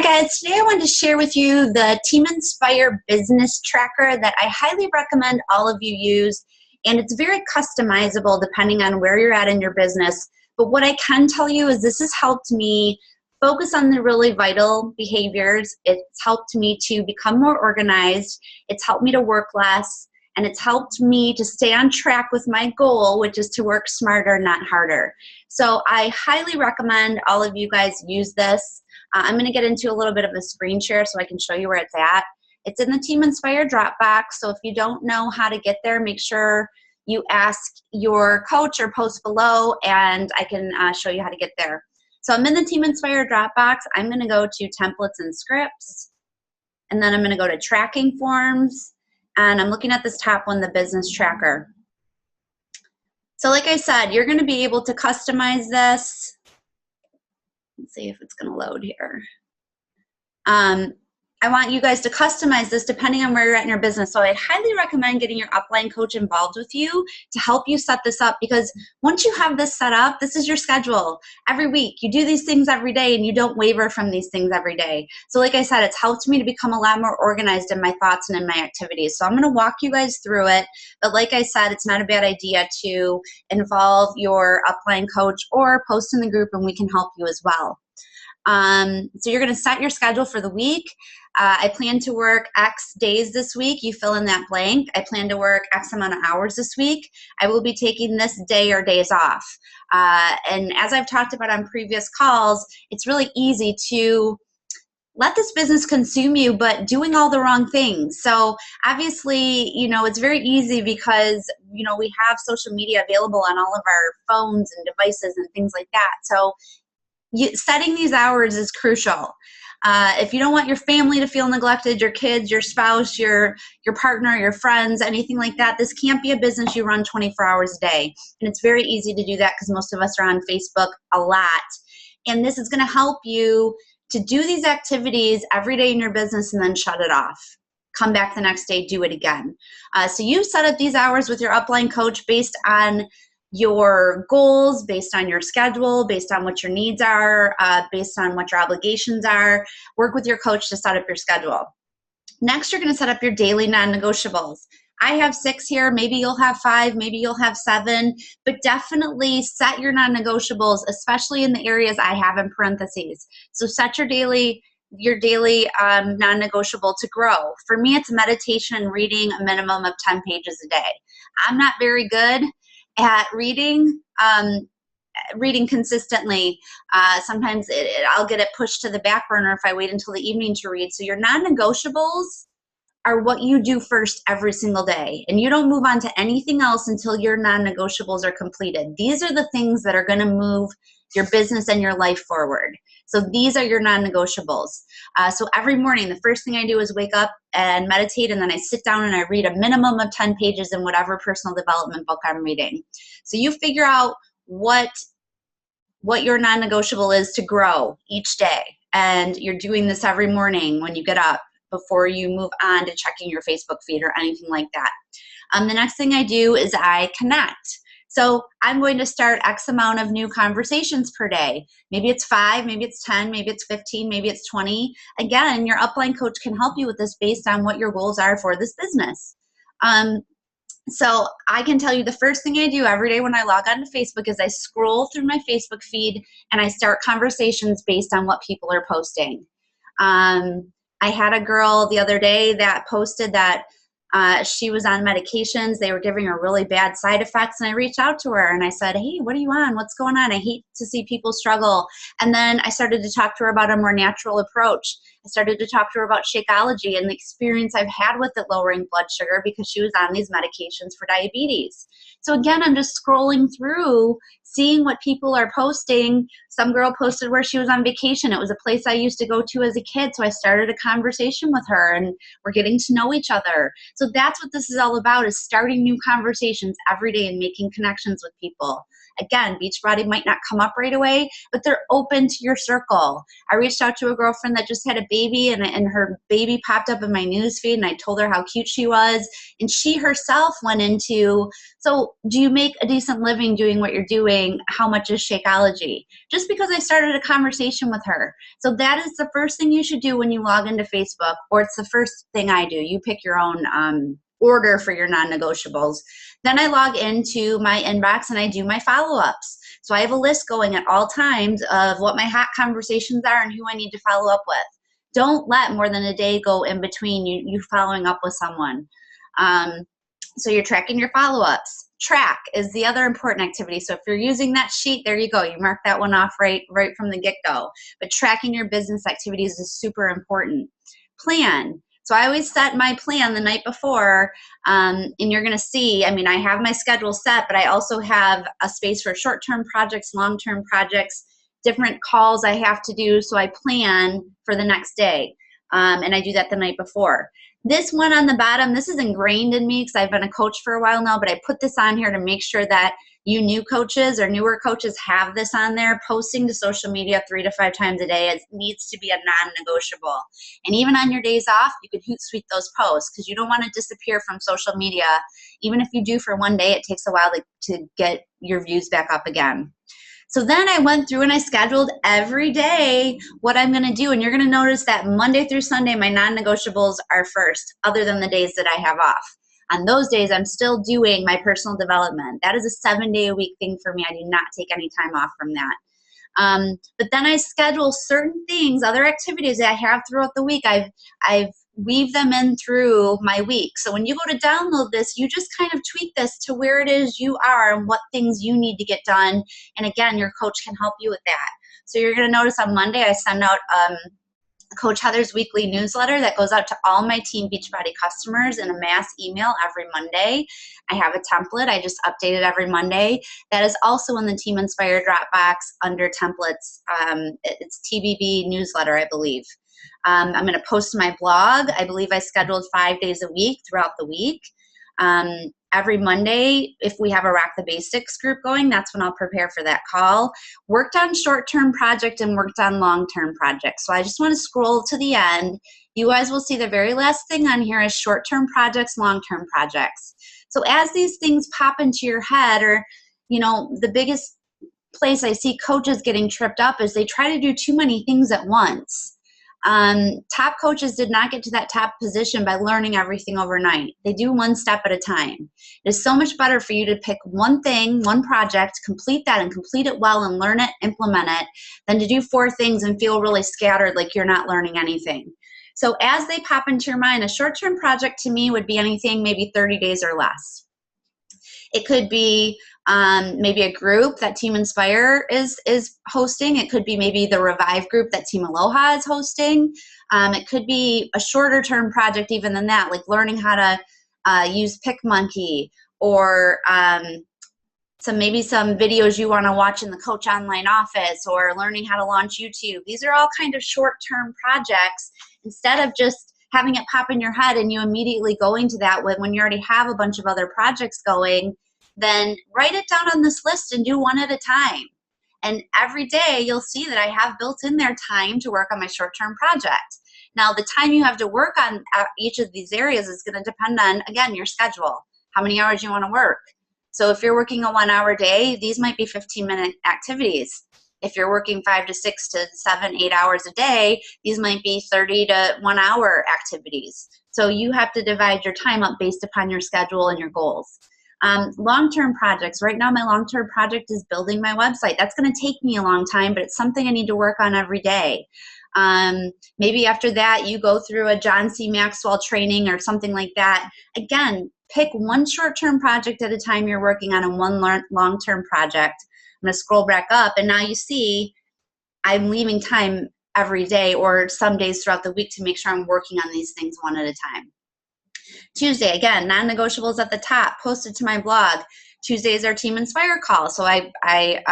Hi guys, today I wanted to share with you the Team Inspire business tracker that I highly recommend all of you use, and it's very customizable depending on where you're at in your business. But what I can tell you is this has helped me focus on the really vital behaviors. It's helped me to become more organized. It's helped me to work less, and it's helped me to stay on track with my goal, which is to work smarter, not harder. So I highly recommend all of you guys use this. I'm going to get into a little bit of a screen share so I can show you where it's at. It's in the Team Inspire Dropbox, so if you don't know how to get there, make sure you ask your coach or post below, and I can show you how to get there. So I'm in the Team Inspire Dropbox. I'm going to go to Templates and Scripts, and then I'm going to go to Tracking Forms, and I'm looking at this top one, the Business Tracker. So like I said, you're going to be able to customize this. Let's see if it's going to load here. I want you guys to customize this depending on where you're at in your business. So I highly recommend getting your upline coach involved with you to help you set this up, because once you have this set up, this is your schedule. Every week, you do these things every day and you don't waver from these things every day. So like I said, it's helped me to become a lot more organized in my thoughts and in my activities. So I'm going to walk you guys through it. But like I said, it's not a bad idea to involve your upline coach or post in the group and we can help you as well. So you're going to set your schedule for the week. I plan to work X days this week. You fill in that blank. I plan to work X amount of hours this week. I will be taking this day or days off. And as I've talked about on previous calls, it's really easy to let this business consume you, but doing all the wrong things. So obviously, it's very easy because, we have social media available on all of our phones and devices and things like that. So setting these hours is crucial. If you don't want your family to feel neglected, your kids, your spouse, your partner, your friends, anything like that, this can't be a business you run 24 hours a day. And it's very easy to do that because most of us are on Facebook a lot. And this is going to help you to do these activities every day in your business and then shut it off. Come back the next day, do it again. So you set up these hours with your upline coach based on your goals, based on your schedule, based on what your needs are, based on what your obligations are. Work with your coach to set up your schedule. Next, you're going to set up your daily non-negotiables. I have 6 here. Maybe you'll have 5. Maybe you'll have 7. But definitely set your non-negotiables, especially in the areas I have in parentheses. So set your daily non-negotiable to grow. For me, it's meditation and reading a minimum of 10 pages a day. I'm not very good at reading consistently. Sometimes I'll get it pushed to the back burner if I wait until the evening to read. So your non-negotiables are what you do first every single day. And you don't move on to anything else until your non-negotiables are completed. These are the things that are going to move your business and your life forward. So these are your non-negotiables. So every morning, the first thing I do is wake up and meditate, and then I sit down and I read a minimum of 10 pages in whatever personal development book I'm reading. So you figure out what your non-negotiable is to grow each day. And you're doing this every morning when you get up before you move on to checking your Facebook feed or anything like that. The next thing I do is I connect. So I'm going to start X amount of new conversations per day. Maybe it's 5, maybe it's 10, maybe it's 15, maybe it's 20. Again, your upline coach can help you with this based on what your goals are for this business. So I can tell you the first thing I do every day when I log on to Facebook is I scroll through my Facebook feed and I start conversations based on what people are posting. I had a girl the other day that posted that she was on medications. They were giving her really bad side effects. And I reached out to her and I said, hey, what are you on? What's going on? I hate to see people struggle. And then I started to talk to her about a more natural approach. I started to talk to her about Shakeology and the experience I've had with it lowering blood sugar because she was on these medications for diabetes. So again, I'm just scrolling through, seeing what people are posting. Some girl posted where she was on vacation. It was a place I used to go to as a kid. So I started a conversation with her and we're getting to know each other. So that's what this is all about, is starting new conversations every day and making connections with people. Again, Beachbody might not come up right away, but they're open to your circle. I reached out to a girlfriend that just had a baby, and her baby popped up in my newsfeed, and I told her how cute she was. And she herself went into, so do you make a decent living doing what you're doing? How much is Shakeology? Just because I started a conversation with her. So that is the first thing you should do when you log into Facebook, or it's the first thing I do. You pick your own order for your non-negotiables. Then I log into my inbox and I do my follow-ups. So I have a list going at all times of what my hot conversations are and who I need to follow up with. Don't let more than a day go in between you following up with someone. So you're tracking your follow-ups. Track is the other important activity. So if you're using that sheet, there you go. You mark that one off right from the get-go. But tracking your business activities is super important. Plan. So I always set my plan the night before, and you're going to see, I mean, I have my schedule set, but I also have a space for short-term projects, long-term projects, different calls I have to do. So I plan for the next day, and I do that the night before. This one on the bottom, this is ingrained in me because I've been a coach for a while now, but I put this on here to make sure that you new coaches or newer coaches have this on there. Posting to social media 3 to 5 times a day. It needs to be a non-negotiable. And even on your days off, you can Hootsuite those posts because you don't want to disappear from social media. Even if you do for one day, it takes a while to get your views back up again. So then I went through and I scheduled every day what I'm going to do. And you're going to notice that Monday through Sunday, my non-negotiables are first, other than the days that I have off. On those days, I'm still doing my personal development. That is a 7-day-a-week thing for me. I do not take any time off from that. But then I schedule certain things, other activities that I have throughout the week. I've weave them in through my week. So when you go to download this, you just kind of tweak this to where it is you are and what things you need to get done. And again, your coach can help you with that. So you're going to notice on Monday, I send out Coach Heather's weekly newsletter that goes out to all my Team Beachbody customers in a mass email every Monday. I have a template. I just update it every Monday. That is also in the Team Inspire Dropbox under templates. It's TBB newsletter, I believe. I'm going to post to my blog. I believe I scheduled 5 days a week throughout the week. Every Monday, if we have a Rock the Basics group going, that's when I'll prepare for that call. Worked on short-term project and worked on long-term projects. So I just want to scroll to the end. You guys will see the very last thing on here is short-term projects, long-term projects. So as these things pop into your head, or, you know, the biggest place I see coaches getting tripped up is they try to do too many things at once. Top coaches did not get to that top position by learning everything overnight. They do one step at a time. It is so much better for you to pick one thing, one project, complete that and complete it well and learn it, implement it, than to do 4 things and feel really scattered like you're not learning anything. So as they pop into your mind, a short-term project to me would be anything maybe 30 days or less. It could be maybe a group that Team Inspire is hosting. It could be maybe the Revive group that Team Aloha is hosting. It could be a shorter term project even than that, like learning how to use PicMonkey, or maybe some videos you want to watch in the Coach Online office, or learning how to launch YouTube. These are all kind of short term projects. Instead of just having it pop in your head and you immediately going to that when you already have a bunch of other projects going, then write it down on this list and do one at a time. And every day you'll see that I have built in there time to work on my short-term project. Now, the time you have to work on each of these areas is going to depend on, again, your schedule, how many hours you want to work. So if you're working a 1-hour day, these might be 15-minute activities. If you're working 5 to 6 to 7, 8 hours a day, these might be 30 to 1 hour activities. So you have to divide your time up based upon your schedule and your goals. Long-term projects. Right now, my long-term project is building my website. That's going to take me a long time, but it's something I need to work on every day. Maybe after that, you go through a John C. Maxwell training or something like that. Again, pick one short-term project at a time you're working on and one long-term project. I'm going to scroll back up, and now you see I'm leaving time every day or some days throughout the week to make sure I'm working on these things one at a time. Tuesday, again, non-negotiables at the top, posted to my blog. Tuesday is our Team Inspire call, so I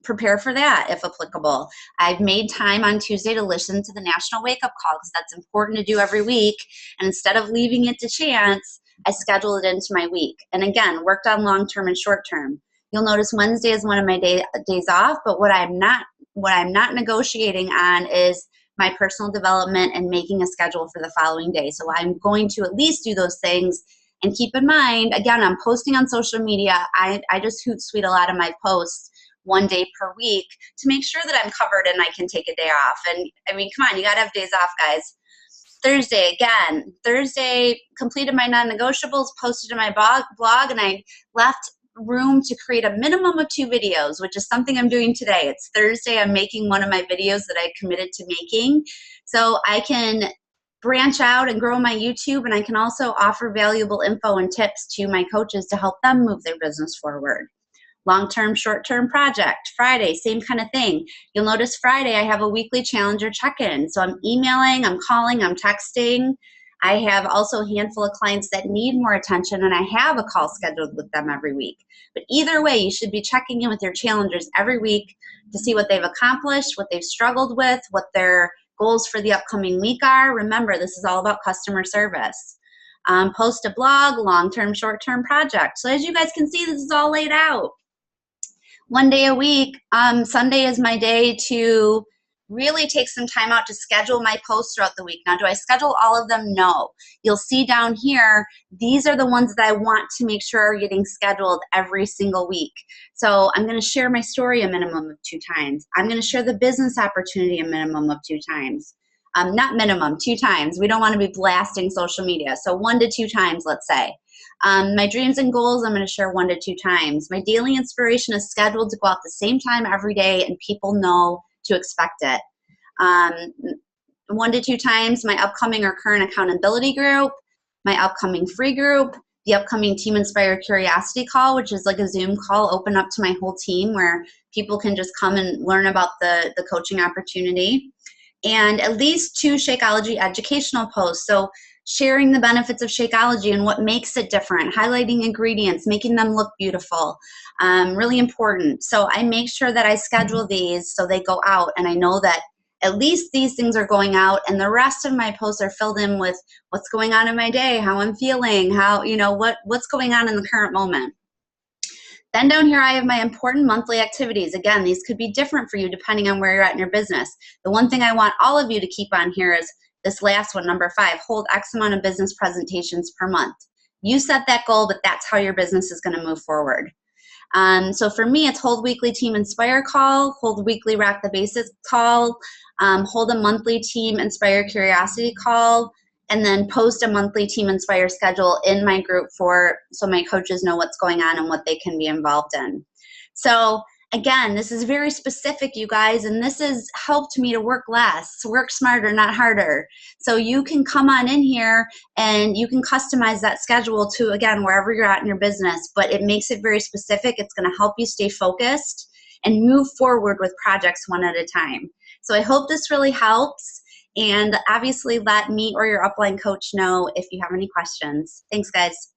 prepare for that if applicable. I've made time on Tuesday to listen to the National Wake Up Call because that's important to do every week. And instead of leaving it to chance, I schedule it into my week. And again, worked on long-term and short-term. You'll notice Wednesday is one of my days off, but what I'm not negotiating on is my personal development and making a schedule for the following day. So I'm going to at least do those things. And keep in mind, again, I'm posting on social media. I just Hootsuite a lot of my posts one day per week to make sure that I'm covered and I can take a day off. And I mean, come on, you got to have days off, guys. Thursday, completed my non-negotiables, posted in my blog, and I left room to create a minimum of 2 videos, which is something I'm doing today. It's Thursday. I'm making one of my videos that I committed to making. So I can branch out and grow my YouTube, and I can also offer valuable info and tips to my coaches to help them move their business forward. Long-term, short-term project. Friday, same kind of thing. You'll notice Friday I have a weekly challenger check-in. So I'm emailing, I'm calling, I'm texting. I have also a handful of clients that need more attention, and I have a call scheduled with them every week. But either way, you should be checking in with your challengers every week to see what they've accomplished, what they've struggled with, what their goals for the upcoming week are. Remember, this is all about customer service. Post a blog, long-term, short-term project. So as you guys can see, this is all laid out. One day a week. Sunday is my day to really take some time out to schedule my posts throughout the week. Now, do I schedule all of them? No. You'll see down here, these are the ones that I want to make sure are getting scheduled every single week. So I'm going to share my story a minimum of 2 times. I'm going to share the business opportunity a minimum of 2 times. Not minimum, 2 times. We don't want to be blasting social media. So 1 to 2 times, let's say. My dreams and goals, I'm going to share 1 to 2 times. My daily inspiration is scheduled to go out the same time every day, and people know to expect it. 1 to 2 times, my upcoming or current accountability group, my upcoming free group, the upcoming Team Inspire Curiosity call, which is like a Zoom call open up to my whole team where people can just come and learn about the coaching opportunity. And at least 2 Shakeology educational posts. So sharing the benefits of Shakeology and what makes it different, highlighting ingredients, making them look beautiful, really important. So I make sure that I schedule these so they go out, and I know that at least these things are going out, and the rest of my posts are filled in with what's going on in my day, how I'm feeling, how, what's going on in the current moment. Then down here, I have my important monthly activities. Again, these could be different for you depending on where you're at in your business. The one thing I want all of you to keep on here is this last one, number 5, hold X amount of business presentations per month. You set that goal, but that's how your business is going to move forward. So for me, it's hold weekly Team Inspire call, hold weekly Rock the Basics call, hold a monthly Team Inspire Curiosity call, and then post a monthly Team Inspire schedule in my group so my coaches know what's going on and what they can be involved in. So again, this is very specific, you guys, and this has helped me to work less, work smarter, not harder. So you can come on in here and you can customize that schedule to, again, wherever you're at in your business, but it makes it very specific. It's going to help you stay focused and move forward with projects one at a time. So I hope this really helps. And obviously let me or your upline coach know if you have any questions. Thanks, guys.